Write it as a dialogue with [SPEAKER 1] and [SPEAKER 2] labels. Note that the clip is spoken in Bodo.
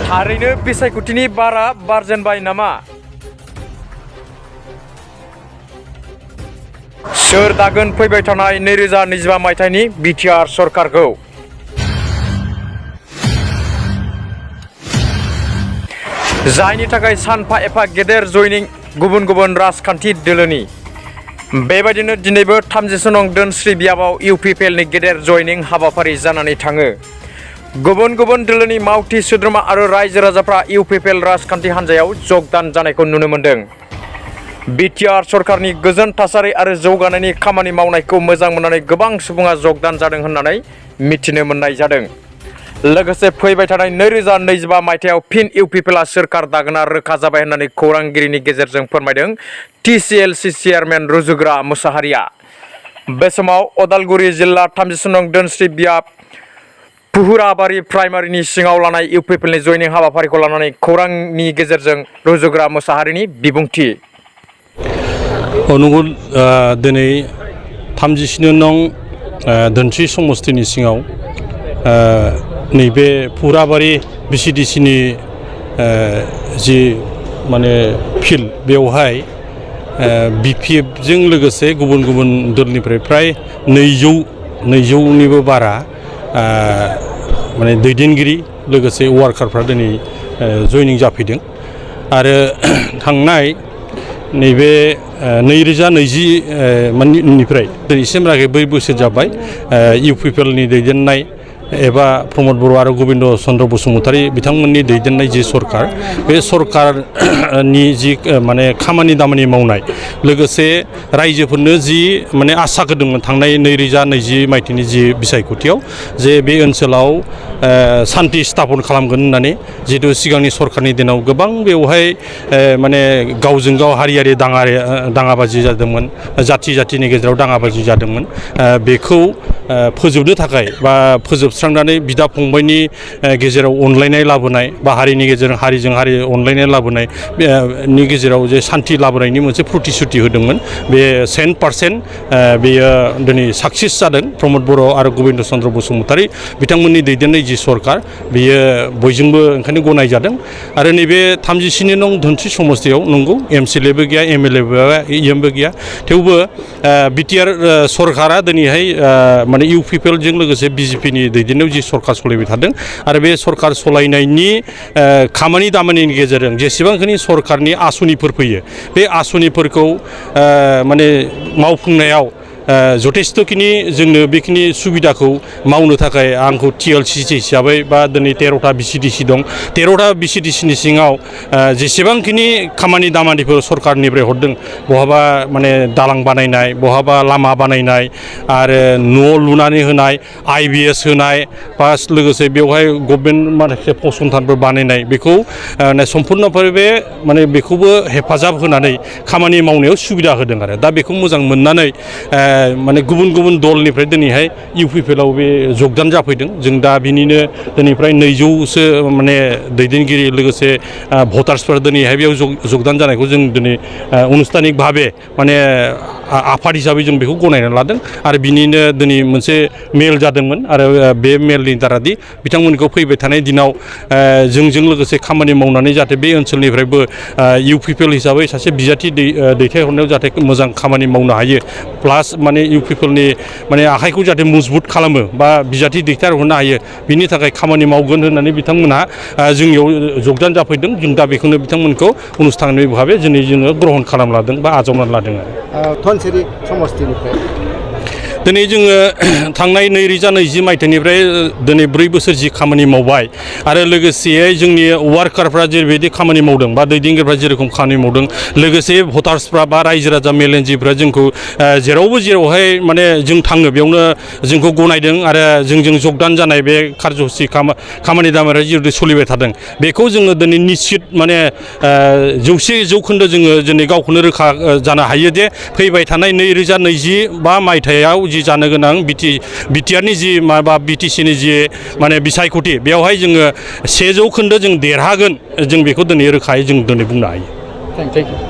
[SPEAKER 1] थारैनो बिसायख'थिनि बारा बारजेनबाय नामा? सोर दागोन फैबाय थानाय 2025 मायथाइनि बिटिआर सरकारखौ? जायनि थाखाय सानफा एफा गेदेर जयनिं गुबुन गुबुन राजखान्थि दोलोनि। बेबायदिनो दिनैबो 30 नं धोनस्री बियाबाव इउपिपिएलनि गेदेर जयनिं हाबाफारि जानानै थाङो। गुबुन गुबुन दोलोनि मावथि सोद्रोमा आरो रायजो राजाफ्रा इउपिपिएल राजखान्थि हान्जायाव जगदान जानायखौ नुनो मोन्दों। बिटिआर सरकारनि गोजोन थासारि आरो जौगानायनि खामानि मावनायखौ मोजां मोननानै गोबां सुबुङा जगदान जादों होननानै मिथिनो मोननाय जादों। लोगोसे फैबाय थानाय 2025 मायथाइयाव फिन इउपिपिएलआ सोरखार दागोना रोखा जाबाय होननानै खौरांगिरिनि गेजेरजों फोरमायदों टिसिएलसि चेयारमेन रुजुग्रा मुसाहारिया। बे समाव अदालगुरि जिल्ला 30 नं धोनस्री बियाब पुहुराबारि प्राइमारिनि सिङाव लानाय इउपिपिएलनि जयनिं हाबाफारिखौ लानानै खौरांनि गेजेरजों रुजुग्रा मुसाहारिनि बिबुंथि।
[SPEAKER 2] नंगौ, दिनै 30 नं धोनस्री समस्तिनि सिङाव नैबे पुहुराबारि बिसिडिसिनि जि माने फिल्ड बेवहाय बिपिएफजों लोगोसे गुबुन गुबुन दोलनिफ्राय फ्राय 200निबो बारा माने दैदेनगिरि लोगोसे वार्कारफ्रा दिनै जयनिं जाफैदों। आरो थांनाय नैबे 2020 निफ्राय दिनैसिमहालागै 4 बोसोर जाबाय इउपिपिएलनि दैदेननाय एबा प्रमद बर' आरो गबिन्द चन्द्र बसुमतारी बिथांमोननि दैदेननाय जि सरकार, बे सरकारनि जि माने खामानि दामानि मावनाय लोगोसे रायजोफोरनो जि माने आसा होदोंमोन थांनाय 2020 मायथाइनि जि बिसायख'थियाव जे बे ओनसोलाव सान्थि स्थापन खालामगोन होननानै, जिहेतु सिगांनि सरकारनि दिनाव गोबां बेवहाय माने गावजों गाव हारियारि दाङाबाजि जादोंमोन, जाथि जाथिनि गेजेराव दाङाबाजि जादोंमोन। बेखौ फोजोबनो थाखाय बा फोजोबस्रांनानै बिदा फंबायनि गेजेराव अनलायनाय लाबोनाय बा हारिनि गेजेरजों हारिजों हारि अनलायनाय लाबोनाय नि गेजेराव जे सान्थि लाबोनायनि मोनसे प्रतिश्रुति होदोंमोन, बे 100% बेयो दिनै साक्सेस जादों। प्रमद बर' आरो गबिन्द चन्द्र बसुमतारी बिथांमोननि दैदेननाय जि सरकार, बेयो बयजोंबो ओंखायनो गनायजादों। आरो नैबे 30 नं धोनस्री समस्तियाव नंगौ एमसिएलएबो गैया, एमएलएबो इएमबो गैया, थेवबो बिटिआर सरकारा दिनैहाय माने इउपिपिएलजों लोगोसे बिजेपिनि दैदेननायाव जि सरकार सलायबाय थादों आरो बे सरकार सलायनायनि खामानि दामानिनि गेजेरजों जेसेबांखिनि सरकारनि आसनिफोर फैयो, बे आसनिफोरखौ माने मावफुंनायाव जथेस्थ'खिनि जोंनो बेखिनि सुबिदाखौ मावनो थाखाय आंखौ टिएलसि हिसाबै बा दिनै 13टा बिसिडिसि दं, 13टा बिसिडिसिनि सिङाव जेसेबांखिनि खामानि दामानिफोर सरकारनिफ्राय हरदों, बहाबा माने दालां बानायनाय, बहाबा लामा बानायनाय आरो न' लुनानै होनाय, आइबिएस होनाय, प्लास लोगोसे बेवहाय गभर्नमेन्ट माखासे फसंथानफोर बानायनाय, बेखौ सम्पुर्नभावे बे माने बेखौबो हेफाजाब होनानै खामानि मावनायाव सुबिदा होदों। आरो दा बेखौ मोजां मोननानै माने गुबुन गुबुन दलनिफ्राय दिनैहाय इउपिपिएलआव बे जगदान जाफैदों। जों दा बिनिनो दिनैफ्राय 200सो माने दैदेनगिरि लोगोसे भटार्सफोर दिनैहाय बेयाव जगदान जानायखौ जों दिनै अनुस्थानिक भाबे माने आफाद हिसाबै जों बेखौ गनायना लादों। आरो बिनिनो दिनै मोनसे मेल जादोंमोन आरो बे मेलनि दारादि बिथांमोनखौ फैबाय थानाय दिनाव जोंजों लोगोसे खामानि मावनानै जाहाथे बे ओनसोलनिफ्रायबो इउपिपिएल हिसाबै सासे बिजाथि दैथायहरनायाव जाहाथे मोजां खामानि मावनो हायो, प्लास माने इउपिपिएलनि माने आखाइखौ जाहाथे मजबुत खालामो बा बिजाथि दैथायहरनो हायो, बिनि थाखाय खामानि मावगोन होननानै बिथांमोनहा जोंनियाव जगदान जाफैदों। जों दा बेखौनो बिथांमोनखौ अनुस्थानिक भाबे दिनै जोङो ग्रहन खालामना लादों बा आजावनानै लादों।
[SPEAKER 3] धनसिरि समस्तिनिफ्राय
[SPEAKER 2] दिनै जोङो थांनाय 2020 मायथाइनिफ्राय दिनै 4 बोसोर जि खामानि मावबाय आरो लोगोसेयै जोंनि वार्कारफ्रा जेरैबायदि खामानि मावदों बा दैदेनगिरिफ्रा जेरखम खामानि मावदों, लोगोसे भटार्सफ्रा बा रायजो राजा मेलेनजिफ्रा जोंखौ जेरावबो जेरावहाय माने जों थाङो बेयावनो जोंखौ गनायदों आरो जोंजों जगदान जानाय बे कार्यसূची खामानि दामानिया जिहेतु सोलिबाय थादों, बेखौ जोङो दिनै निश्चित माने 100% जोङो दिनै गावखौनो रोखा जानो हायो जे फैबाय थानाय 2025 मायथाइयाव जि जानो गोनां बिटिआरनि जि माबा बिटिसिनि जि माने बिसायख'थि, बेवहाय जोङो 100% जों देरहागोन, जों बेखौ दिनै रोखायै जों दिनै बुंनो हायो।
[SPEAKER 3] Thank you.